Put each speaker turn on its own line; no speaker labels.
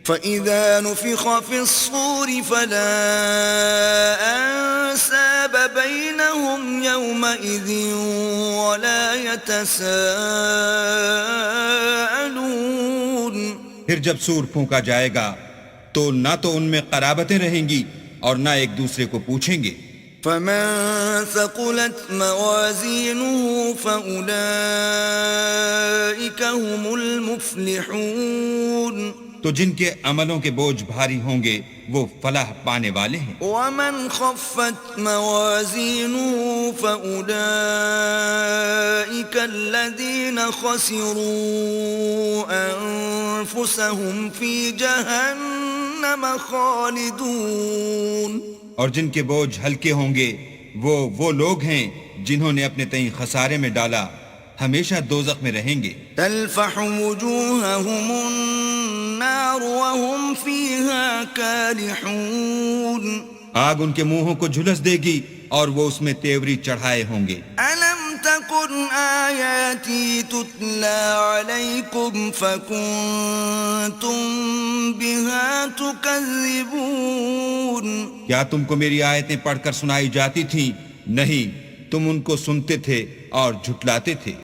فَإِذَا نُفِخَ فِي الصُّورِ فَلَا أَنْسَابَ بَيْنَهُمْ يَوْمَئِذٍ وَلَا يَتَسَاءَلُونَ۔
پھر جب سور پھونکا جائے گا تو نہ تو ان میں قرابتیں رہیں گی اور نہ ایک دوسرے کو پوچھیں گے۔
فَمَن ثَقُلَتْ مَوَازِينُهُ فَأُولَئِكَ هُمُ الْمُفْلِحُونَ۔
تو جن کے عملوں کے بوجھ بھاری ہوں گے وہ فلاح پانے والے ہیں۔
وَمَنْ خَفَّتْ مَوَازِينُهُ فَأُولَئِكَ الَّذِينَ خَسِرُوا أَنفُسَهُمْ فِي جَهَنَّمَ خَالِدُونَ۔
اور جن کے بوجھ ہلکے ہوں گے وہ لوگ ہیں جنہوں نے اپنے تئیں خسارے میں ڈالا، ہمیشہ دوزخ میں رہیں گے۔
تلفح وجوههم النار وهم فيها كالحون۔
آگ ان کے منہوں کو جھلس دے گی اور وہ اس میں تیوری چڑھائے ہوں گے۔
ألم تكن آياتي تتلى عليكم فكنتم بها تكذبون۔
کیا تم کو میری آیتیں پڑھ کر سنائی جاتی تھیں؟ نہیں، تم ان کو سنتے تھے اور جھٹلاتے تھے۔